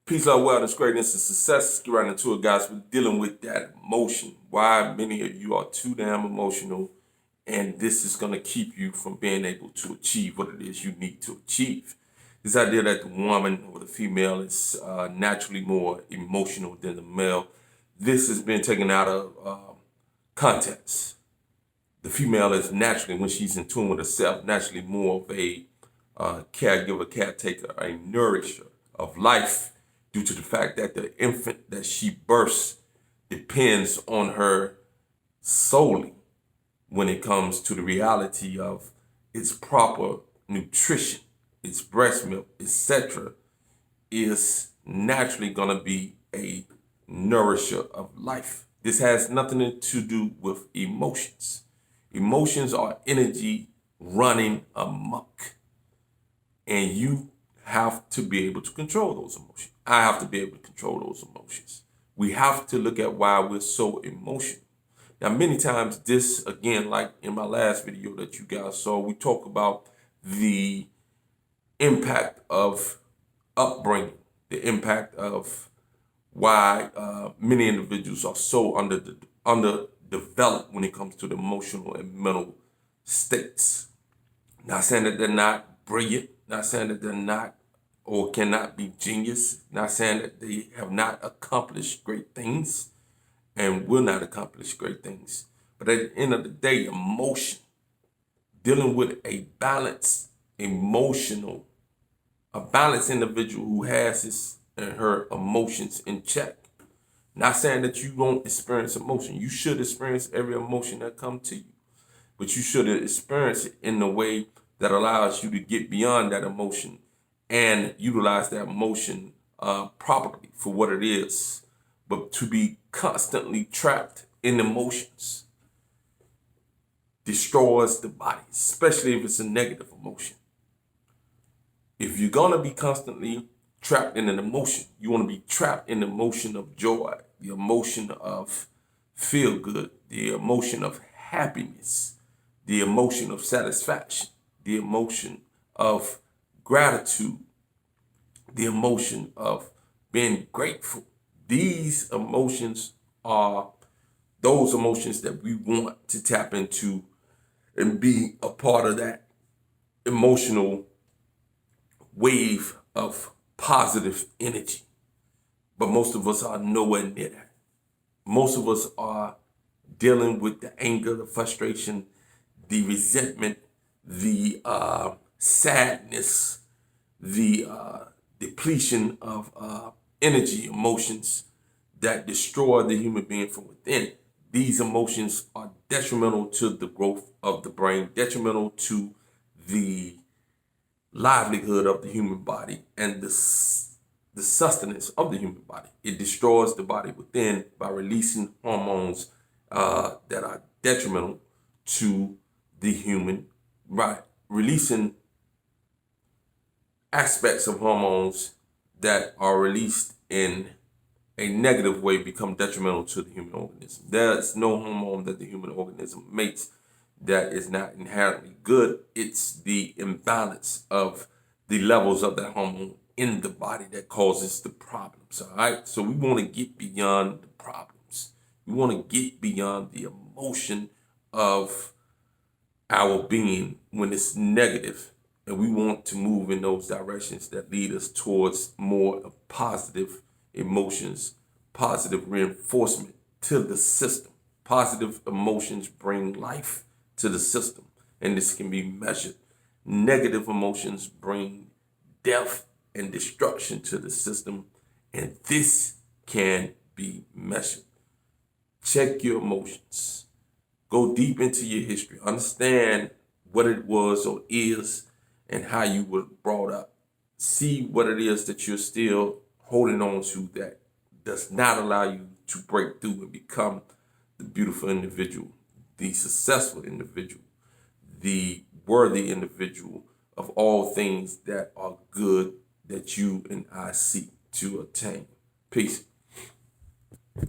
Peace, love, wellness, greatness, and success. Let's get right into it, guys. We're dealing with that emotion. Why many of you are too damn emotional, and this is going to keep you from being able to achieve what it is you need to achieve. This idea that the woman or the female is naturally more emotional than the male, this has been taken out of context. The female is naturally, when she's in tune with herself, naturally more of a caregiver, caretaker, a nourisher of life, due to the fact that the infant that she births depends on her solely when it comes to the reality of its proper nutrition, its breast milk, etc., is naturally going to be a nourisher of life. This has nothing to do with emotions. Emotions are energy running amok, and you have to be able to control those emotions. I have to be able to control those emotions. We have to look at why we're so emotional. Now, many times this, again, like in my last video that you guys saw, we talk about the impact of upbringing, the impact of why many individuals are so underdeveloped when it comes to the emotional and mental states. Not saying that they're not brilliant, not saying that they're not or cannot be genius, not saying that they have not accomplished great things and will not accomplish great things. But at the end of the day, emotion, dealing with a balanced individual who has his and her emotions in check. Not saying that you won't experience emotion. You should experience every emotion that comes to you, but you should experience it in a way that allows you to get beyond that emotion and utilize that emotion properly for what it is. But to be constantly trapped in emotions destroys the body, especially if it's a negative emotion. If you're going to be constantly trapped in an emotion, you want to be trapped in the emotion of joy, the emotion of feel good, the emotion of happiness, the emotion of satisfaction, the emotion of gratitude, the emotion of being grateful. These emotions are those emotions that we want to tap into and be a part of that emotional wave of positive energy. But most of us are nowhere near that. Most of us are dealing with the anger, the frustration, the resentment, the sadness, the depletion of energy, emotions that destroy the human being from within. These emotions are detrimental to the growth of the brain, detrimental to the livelihood of the human body and the sustenance of the human body. It destroys the body within by releasing hormones that are detrimental to the human, right? Releasing aspects of hormones that are released in a negative way become detrimental to the human organism. There's no hormone that the human organism makes that is not inherently good. It's the imbalance of the levels of that hormone in the body that causes the problems, all right? So we want to get beyond the problems. We want to get beyond the emotion of our being when it's negative, and we want to move in those directions that lead us towards more positive emotions, positive reinforcement to the system. Positive emotions bring life to the system, and this can be measured. Negative emotions bring death and destruction to the system, and this can be measured. Check your emotions. Go deep into your history. Understand what it was or is and how you were brought up. See what it is that you're still holding on to that does not allow you to break through and become the beautiful individual, the successful individual, the worthy individual of all things that are good that you and I seek to attain. Peace.